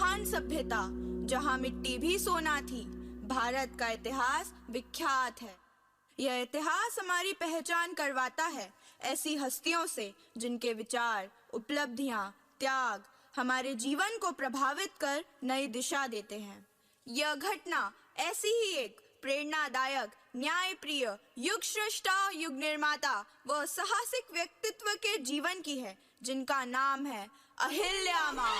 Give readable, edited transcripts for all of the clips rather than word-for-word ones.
महान सभ्यता जहाँ मिट्टी भी सोना थी। भारत का इतिहास विख्यात है। यह इतिहास हमारी पहचान करवाता है ऐसी हस्तियों से जिनके विचार, उपलब्धियां, त्याग हमारे जीवन को प्रभावित कर नई दिशा देते हैं। यह घटना ऐसी ही एक प्रेरणादायक, न्यायप्रिय, युग सृष्टा, युग निर्माता व साहसिक व्यक्तित्व के जीवन की है जिनका नाम है अहिल्या मां।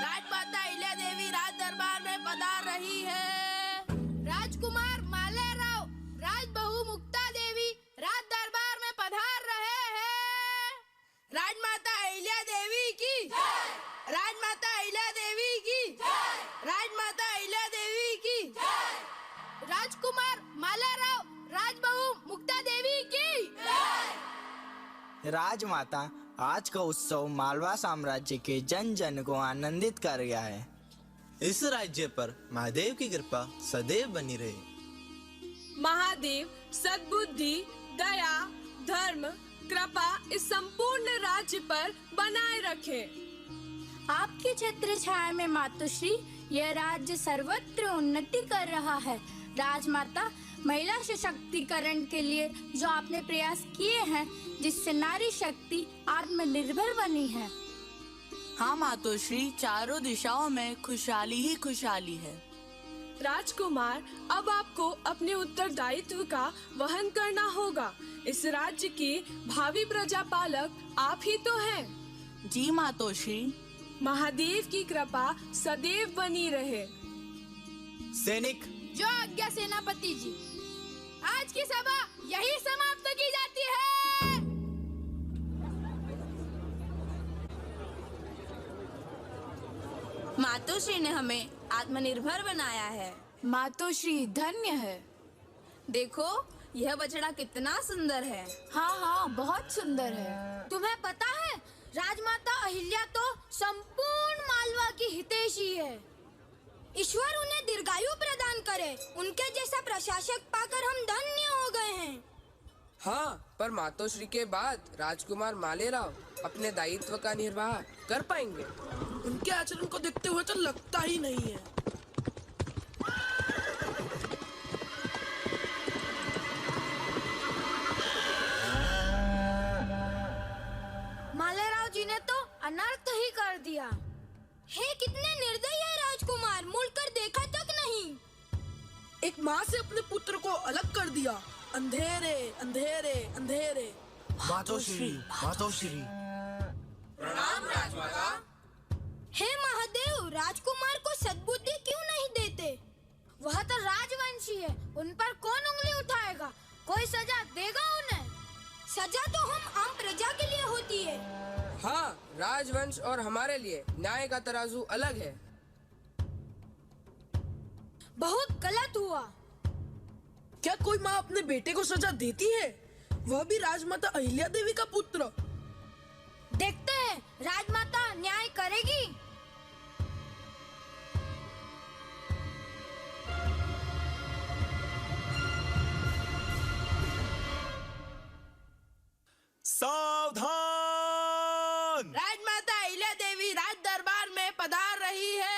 राजमाता अहिल्या देवी राज दरबार में पधार रही है। राजकुमार मालेराव, राजबहू मुक्ता देवी राज दरबार में पधार रहे हैं। राजमाता अहिल्या देवी की जय! राजमाता अहिल्या देवी की जय! राजमाता अहिल्या देवी की जय! राजकुमार मालेराव, राजबहू मुक्ता देवी की जय! राजमाता, आज का उत्सव मालवा साम्राज्य के जन जन को आनंदित कर गया है। इस राज्य पर महादेव की कृपा सदैव बनी रहे। महादेव सद्बुद्धि, दया, धर्म, कृपा इस संपूर्ण राज्य पर बनाए रखे। आपकी छत्र छाया में मातोश्री यह राज्य सर्वत्र उन्नति कर रहा है। राजमाता, महिला सशक्तिकरण के लिए जो आपने प्रयास किए हैं, जिससे नारी शक्ति आत्मनिर्भर बनी है। हाँ मातोश्री, चारों दिशाओं में खुशहाली ही खुशहाली है। राजकुमार, अब आपको अपने उत्तरदायित्व का वहन करना होगा। इस राज्य के भावी प्रजापालक आप ही तो हैं। जी मातोश्री। महादेव की कृपा सदैव बनी रहे। सैनिक, जो आज्ञा सेनापति जी। आज की सभा यही समाप्त की जाती है। मातोश्री ने हमें आत्मनिर्भर बनाया है। मातोश्री धन्य है। देखो, यह बछड़ा कितना सुंदर है। हाँ हाँ, बहुत सुंदर है। तुम्हें पता है, राजमाता अहिल्या तो संपूर्ण मालवा की हितैषी है। ईश्वर उन्हें दीर्घायु प्रदान करे। उनके जैसा प्रशासक पाकर हम धन्य हो गए हैं। हाँ, पर मातोश्री के बाद राजकुमार मालेराव अपने दायित्व का निर्वाह कर पाएंगे। उनके आचरण को देखते हुए तो लगता ही नहीं है। मालेराव जी ने तो अनर्थ ही कर दिया। हे, कितने निर्दयी है राजकुमार, मुड़कर देखा तक नहीं। एक माँ से अपने पुत्र को अलग कर दिया। अंधेरे अंधेरे अंधेरे। मातोश्री, मातोश्री। प्रणाम राजमाता। हे महादेव, राजकुमार को सद्बुद्धि क्यों नहीं देते? वह तो राजवंशी है, उन पर कौन उंगली उठाएगा? कोई सजा देगा उन्हें? सजा तो हम आम प्रजा के लिए होती है। हाँ, राजवंश और हमारे लिए न्याय का तराजू अलग है। बहुत गलत हुआ। क्या कोई माँ अपने बेटे को सजा देती है? वह भी राजमाता अहिल्या देवी का पुत्र। देखते हैं, राजमाता न्याय करेगी। सावधान! राजमाता अहिल्या देवी राज दरबार में पधार रही है।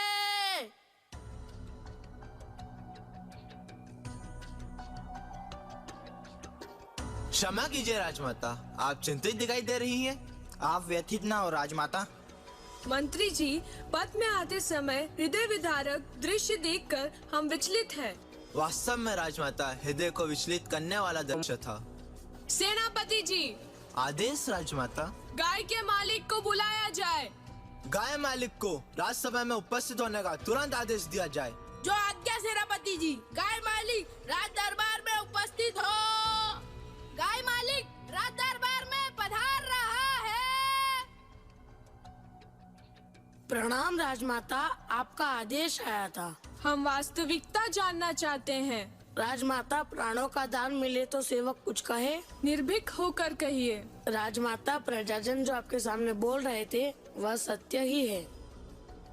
क्षमा कीजिए राजमाता, आप चिंतित दिखाई दे रही हैं। आप व्यथित ना हो राजमाता। मंत्री जी, पथ में आते समय हृदय विदारक दृश्य देखकर हम विचलित हैं। वास्तव में राजमाता, हृदय को विचलित करने वाला दृश्य था। सेनापति जी, आदेश राजमाता। गाय के मालिक को बुलाया जाए। गाय मालिक को राजसभा में उपस्थित होने का तुरंत आदेश दिया जाए। जो आज्ञा सेनापति जी। गाय मालिक राज दरबार में उपस्थित हो। गाय मालिक राज दरबार में पधार रहा है। प्रणाम राजमाता, आपका आदेश आया था। हम वास्तविकता जानना चाहते हैं। राजमाता, प्राणों का दान मिले तो सेवक कुछ कहे। निर्भीक होकर कहिए। राजमाता, प्रजाजन जो आपके सामने बोल रहे थे वह सत्य ही है।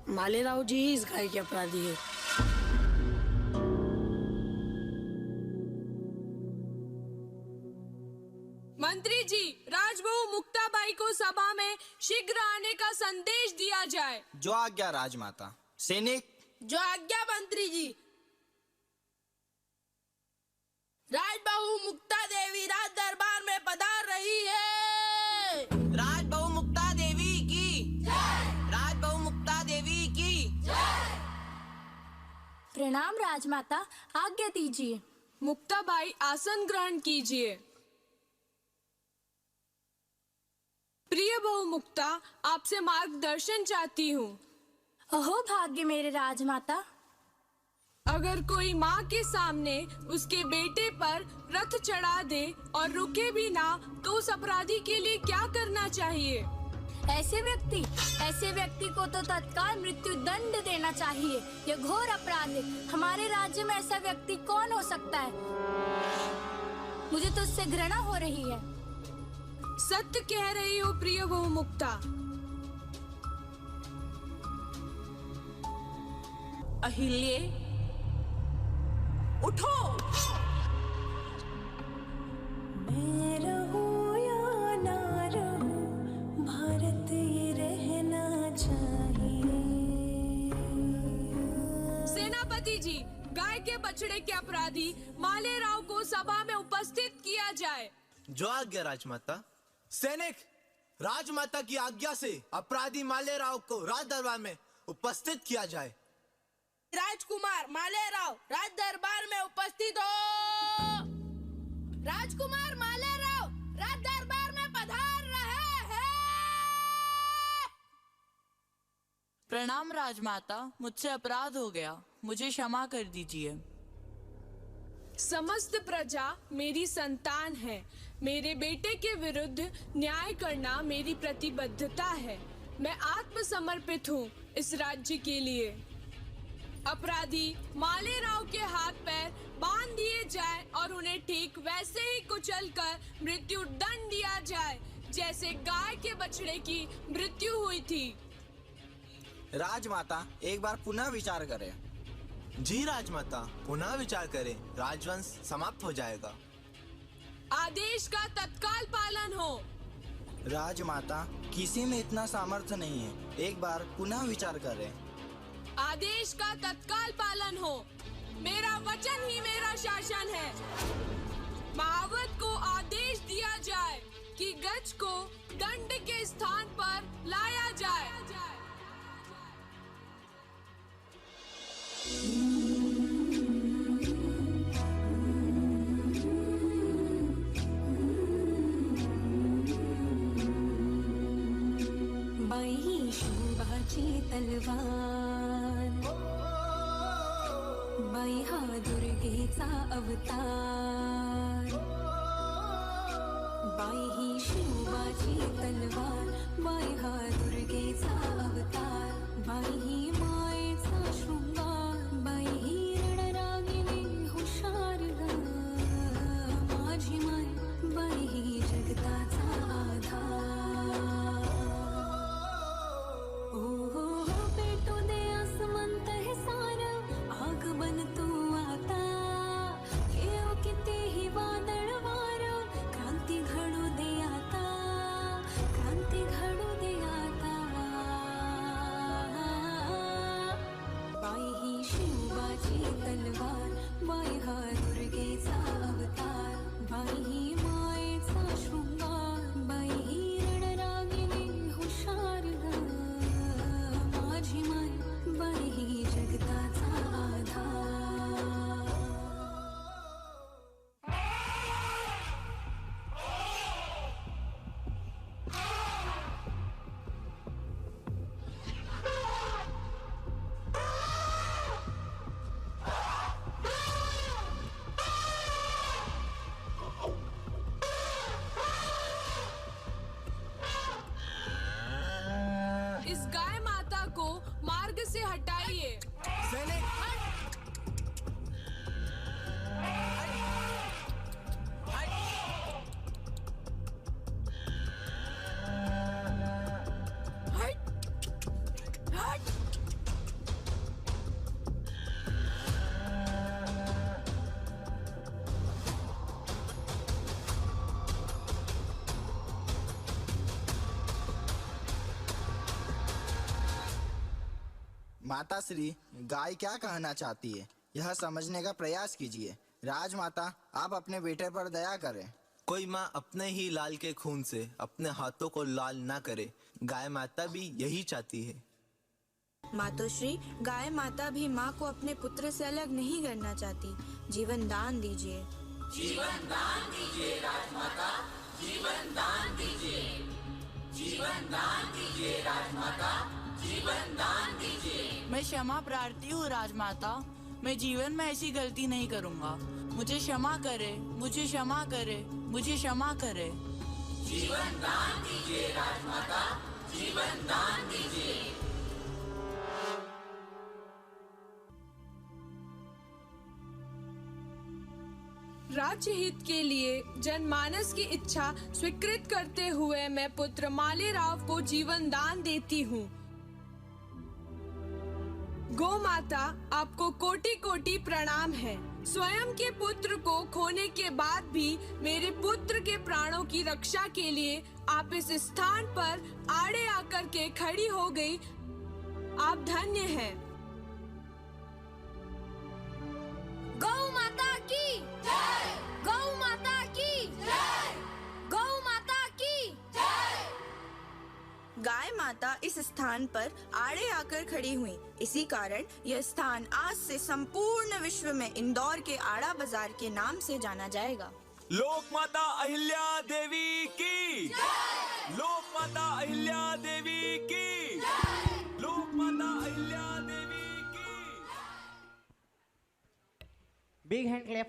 मालेराव जी ही इस गाय के अपराधी है। मंत्री जी, राजबहू मुक्ताबाई को सभा में शीघ्र आने का संदेश दिया जाए। जो आज्ञा राजमाता। सैनिक। जो आज्ञा मंत्री जी। राजबहू मुक्ता देवी राज दरबार में पधार रही है। राजबहू मुक्ता देवी की जय। राजबहू मुक्ता देवी की जय। प्रणाम राजमाता, आज्ञा दीजिए। मुक्ताबाई, आसन ग्रहण कीजिए। प्रिय बहु मुक्ता, आपसे मार्गदर्शन चाहती हूँ। अहो भाग्य मेरे राजमाता। अगर कोई माँ के सामने उसके बेटे पर रथ चढ़ा दे और रुके भी ना, तो उस अपराधी के लिए क्या करना चाहिए? ऐसे व्यक्ति को तो तत्काल मृत्यु दंड देना चाहिए। यह घोर अपराध है। हमारे राज्य में ऐसा व्यक्ति कौन हो सकता है? मुझे तो उससे घृणा हो रही है। सत्य कह रही हो प्रिय बहु मुक्ता। अहिल्ये, उठो। मैं रहूं या ना रहूं, भारत ये रहना चाहिए। सेनापति जी, गाय के बछड़े के अपराधी माले राव को सभा में उपस्थित किया जाए। जो आज्ञा राजमाता। सैनिक, राजमाता की आज्ञा से अपराधी माले राव को राज दरबार में उपस्थित किया जाए। राजकुमार मालेराव राज दरबार में उपस्थित हो। राजकुमार मालेराव राज दरबार में पधार रहे हैं। प्रणाम राजमाता, मुझसे अपराध हो गया, मुझे क्षमा कर दीजिए। समस्त प्रजा मेरी संतान है। मेरे बेटे के विरुद्ध न्याय करना मेरी प्रतिबद्धता है। मैं आत्मसमर्पित हूँ इस राज्य के लिए। अपराधी माले राव के हाथ पैर बांध दिए जाए और उन्हें ठीक वैसे ही कुचलकर मृत्यु दंड दिया जाए जैसे गाय के बछड़े की मृत्यु हुई थी। राजमाता, एक बार पुनः विचार करें। जी राजमाता, पुनः विचार करें, राजवंश समाप्त हो जाएगा। आदेश का तत्काल पालन हो। राजमाता, किसी में इतना सामर्थ्य नहीं है। एक बार पुनः विचार करें। आदेश का तत्काल पालन हो। मेरा वचन ही मेरा शासन है। महावत को आदेश दिया जाए कि गज को दंड के स्थान पर लाया जाए। बाई शोभाची तलवार, बाई हा दुर्गेचा अवतार। बाई ही शोभाची तलवार, बाई हा दुर्गेचा अवतार। बाई ही मायेचा शृंगार, बाई ही रणरागिणी हुशार ग। माझी माय, बाई ही जगताचा आधार। इस गाय माता को मार्ग से हटाइए। माता श्री, गाय क्या कहना चाहती है यह समझने का प्रयास कीजिए। राजमाता, आप अपने बेटे पर दया करें। कोई माँ अपने ही लाल के खून से अपने हाथों को लाल ना करे। गाय माता भी यही चाहती है। मातोश्री, गाय माता भी माँ को अपने पुत्र से अलग नहीं करना चाहती। जीवन दान दीजिए। जीवन दान दीजिए राजमाता, जीवन दान दीजिए। जीवन दान दीजिए राजमाता, जीवन दान दीजिए। मैं क्षमा प्रार्थी हूँ राजमाता, मैं जीवन में ऐसी गलती नहीं करूँगा। मुझे क्षमा करे, मुझे क्षमा करे, मुझे क्षमा करे। जीवन दान दीजिए राजमाता, जीवन दान दीजिए। राज्य हित के लिए जनमानस की इच्छा स्वीकृत करते हुए मैं पुत्र मालेराव को जीवन दान देती हूँ। गौ माता, आपको कोटि कोटि प्रणाम है। स्वयं के पुत्र को खोने के बाद भी मेरे पुत्र के प्राणों की रक्षा के लिए आप इस स्थान पर आड़े आकर के खड़ी हो गई। आप धन्य हैं। गौ माता की जय, गौ माता की जय, गौ माता की जय। गाय माता इस स्थान पर आड़े आकर खड़ी हुई। इसी कारण यह स्थान आज से संपूर्ण विश्व में इंदौर के आड़ा बाजार के नाम से जाना जाएगा। लोक माता अहिल्या देवी की जय, लोक माता अहिल्या देवी की जय, लोक माता अहिल्या देवी की। Big hand clap for